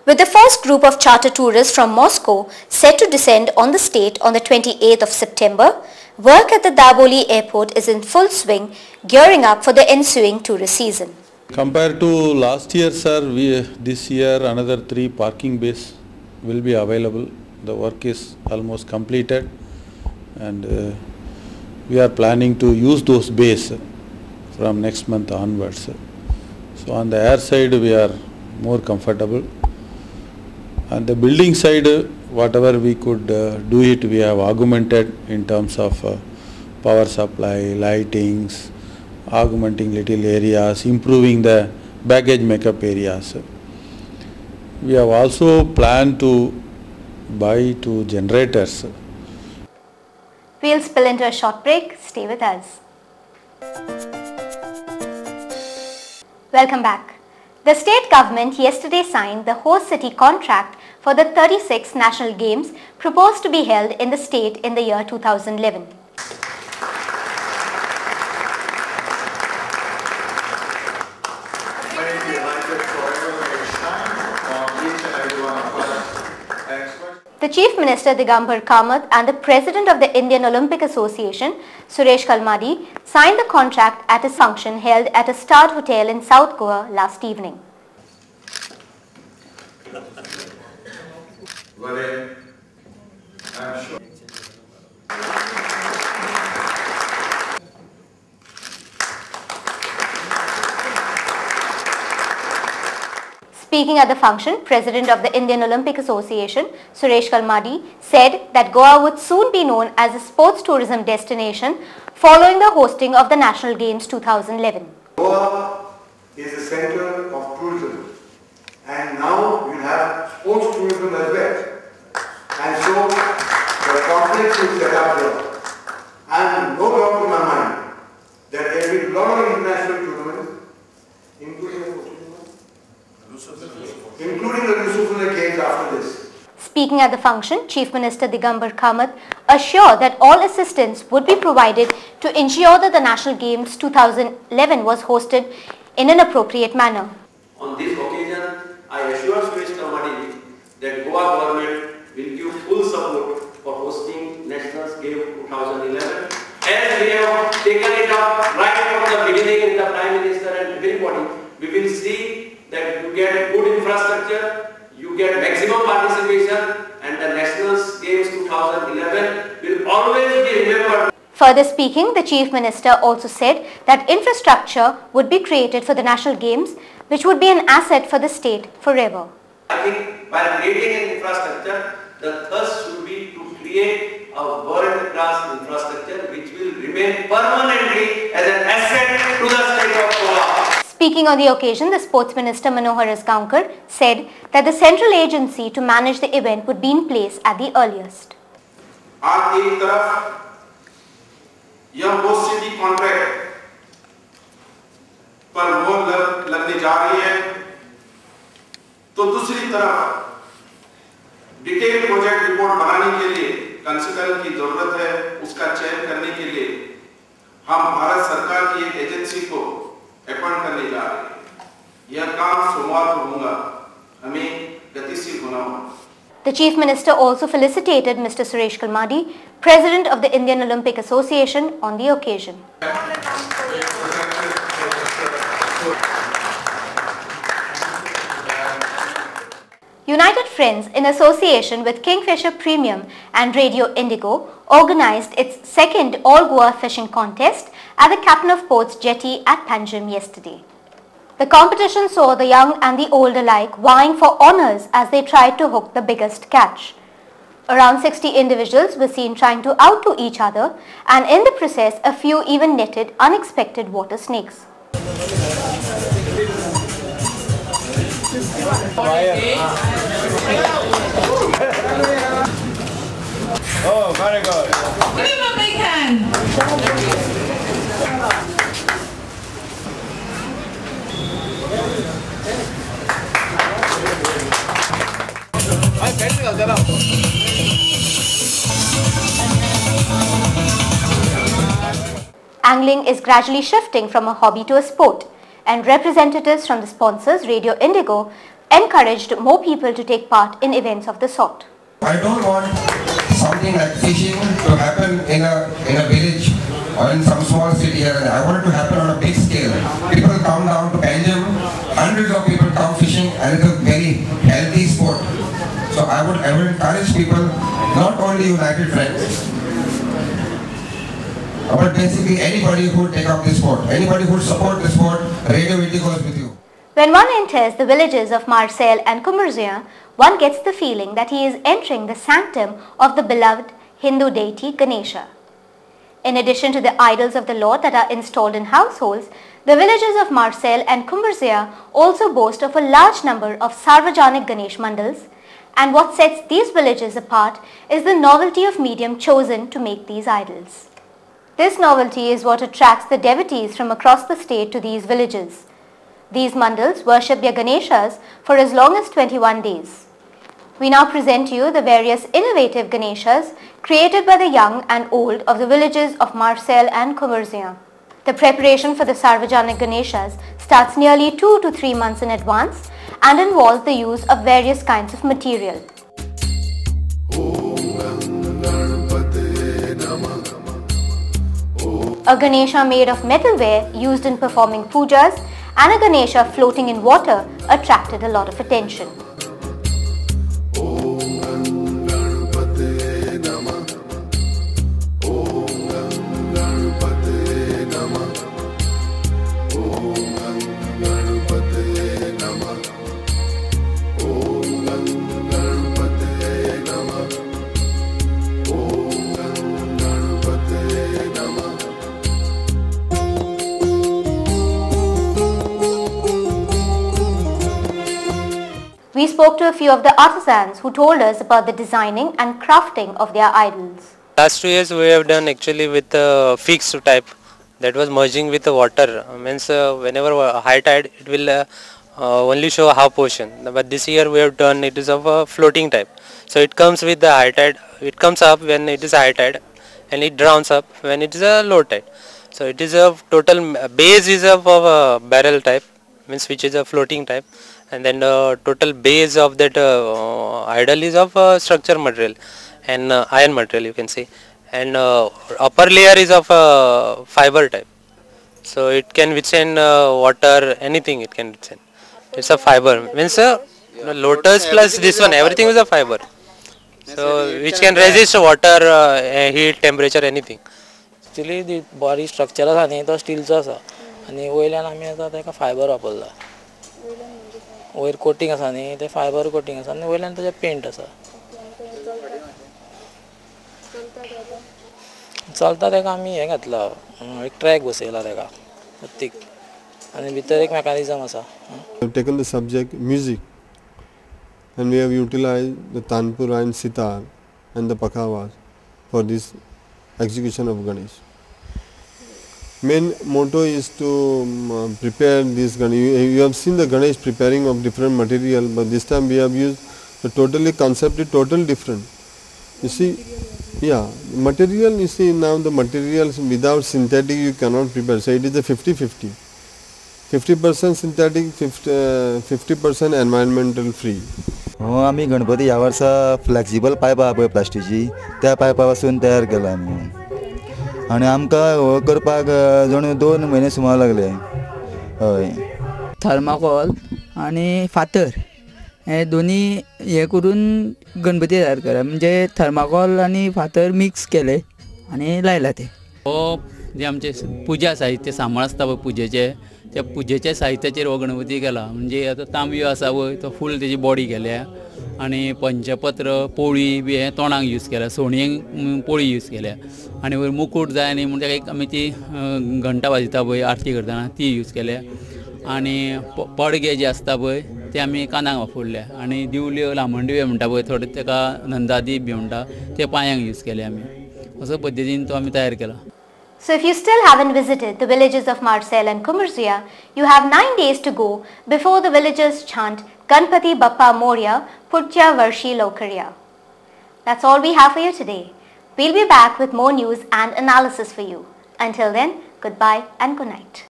With the first group of charter tourists from Moscow set to descend on the state on the 28th of September, work at the Daboli airport is in full swing, gearing up for the ensuing tourist season. Compared to last year, sir, this year another 3 parking bays will be available. The work is almost completed, and we are planning to use those bays from next month onwards. So on the air side we are more comfortable. On the building side, whatever we could do it, we have augmented in terms of power supply, lightings, augmenting little areas, improving the baggage makeup areas. We have also planned to buy 2 generators. We'll spill into a short break. Stay with us. Welcome back. The state government yesterday signed the host city contract for the 36th National Games proposed to be held in the state in the year 2011. The Chief Minister Digambar Kamath and the President of the Indian Olympic Association, Suresh Kalmadi, signed the contract at a function held at a starred hotel in South Goa last evening. Speaking at the function, President of the Indian Olympic Association, Suresh Kalmadi, said that Goa would soon be known as a sports tourism destination following the hosting of the National Games 2011. Goa is the center of tourism, and now we have sports tourism as well. And so the complex is set up here. And no doubt in my mind that there will be a lot of international tournaments, including the Yusufzai Games after this. Speaking at the function, Chief Minister Digambar Kamath assured that all assistance would be provided to ensure that the National Games 2011 was hosted in an appropriate manner. On this occasion, I assure Suresh Kalmadi that Goa government will give full support for hosting National Games 2011. As we have taken it up right from the beginning in the Prime Minister and everybody, we will see that you get good infrastructure, you get maximum participation, and the National Games 2011 will always be remembered. Further speaking, the Chief Minister also said that infrastructure would be created for the National Games, which would be an asset for the state forever. I think by creating an infrastructure, the thrust should be to create a world-class infrastructure which will remain permanently as an asset to the state of Goa. Speaking on the occasion, the Sports Minister Manohar Gaonkar said that the central agency to manage the event would be in place at the earliest. आज एक तरफ यह host city contract पर मोहर लगने जा रही है, तो दूसरी तरफ डिटेल प्रोजेक्ट रिपोर्ट बनाने के लिए कंसल्टेंट की जरूरत है। उसका चयन करने के लिए हम भारत सरकार की एक एजेंसी को अपॉइंट करने जा रहे हैं। यह काम सोमवार को होगा, हमें गतिशील होना होगा। The Chief Minister also felicitated Mr. Suresh Kalmadi, President of the Indian Olympic Association, on the occasion. United Friends, in association with Kingfisher Premium and Radio Indigo, organized its second All-Goa Fishing Contest at the Captain of Port's jetty at Panjim yesterday. The competition saw the young and the old alike vying for honours as they tried to hook the biggest catch. Around 60 individuals were seen trying to outdo each other, and in the process a few even netted unexpected water snakes. Oh, very good. Give him a big hand. Angling is gradually shifting from a hobby to a sport, and representatives from the sponsors Radio Indigo encouraged more people to take part in events of the sort. I don't want something like fishing to happen in a village or in some small city here. I want it to happen on a big scale. People come down to Panjim, hundreds of people come fishing, and it's a very healthy sport. So I would encourage people, not only United Friends, but basically anybody who would take up this sport, anybody who would support this sport, Radio Indigo is with you. When one enters the villages of Marseille and Commerzian, one gets the feeling that he is entering the sanctum of the beloved Hindu deity Ganesha. In addition to the idols of the Lord that are installed in households, the villages of Marseille and Commerzian also boast of a large number of Sarvajanik Ganesh mandals, and what sets these villages apart is the novelty of medium chosen to make these idols. This novelty is what attracts the devotees from across the state to these villages. These mandals worship their Ganeshas for as long as 21 days. We now present to you the various innovative Ganeshas created by the young and old of the villages of Marseille and Commerzian. The preparation for the Sarvajanik Ganeshas starts nearly 2 to 3 months in advance and involves the use of various kinds of material. A Ganesha made of metalware used in performing pujas and a Ganesha floating in water attracted a lot of attention. We spoke to a few of the artisans who told us about the designing and crafting of their idols. Last 2 years we have done actually with the fixed type that was merging with the water. Means whenever high tide it will only show half portion. But this year we have done it is of a floating type. So it comes with the high tide. It comes up when it is high tide and it drowns up when it is a low tide. So it is a total base is of a barrel type, means which is a floating type. And then the total base of that idol is of structure material and iron material, you can see, and upper layer is of fiber type, so it can withstand water, anything it can withstand. It's a fiber, means lotus plus this one, everything is a fiber, so which can resist water, heat, temperature, anything. Actually the body structure is to steel and वयल्यान आमी आता तेका fibre वापरला. वयर coating आसा न्ही ते fibre coating आसा आनी वयल्यान ताजे पेंट आसा. चलता तेका आमी हे घातला, एक ट्रॅक बसयला तेका प्रत्येक आनी भितर एक मेकॅनिझम आसा. We have taken the subject music and we have utilized the tanpura and sitar and the pakhavas for this execution of Ganesh. Main motto is to prepare this Ganesh. You have seen the Ganesh preparing of different material, but this time we have used the totally concept is totally different. You see, yeah, material, you see now the materials without synthetic you cannot prepare. So it is a 50-50. 50% synthetic, 50% environmental free. आम्ही गणपती ह्या वर्सा flexible pipe आहा पळय प्लास्टिकची त्या पायपा पासून तयार केला आमी आनी आमकां हो करपाक जणू 2 म्हयने सुमार लागले. हय, थर्माकोल आनी फातर हे दोन्ही हे करून गणपती तयार केला. म्हणजे थर्माकोल आनी फातर मिक्स केले आनी लायला ते. हो जे आमचे पुजा साहित्य सांबाळ आसता पळय पुजेचे, त्या पुजेच्या साहित्याचेर हो गणपती केला. म्हणजे आतां तांबयो आसा पळय तो फूल तेजी बॉडी केल्या आनी पंचपत्र पोळी बी हे तोंडाक यूज केल्या, सोणयेक पोळी यूज केल्या आनी वयर मुकूट जाय न्ही म्हणून ताका आमी ती घंटा वाजयता पळय आरती करतना ती यूज केल्या आनी पडगे जे आसता पळय ते आमी कानाक वापरल्या आनी दिवल्यो लामणदिवे म्हणटा पळय थोडे ताका नंदादीप बी म्हणटा ते पांयांक यूज केले आमी. असो पद्दतीन तो आमी तयार केला. So if you still haven't visited the villages of Marseille and Commerzian, you have 9 days to go before the villagers chant Ganpati Bappa Moria Putya Varshi Lokarya. That's all we have for you today. We'll be back with more news and analysis for you. Until then, goodbye and good night.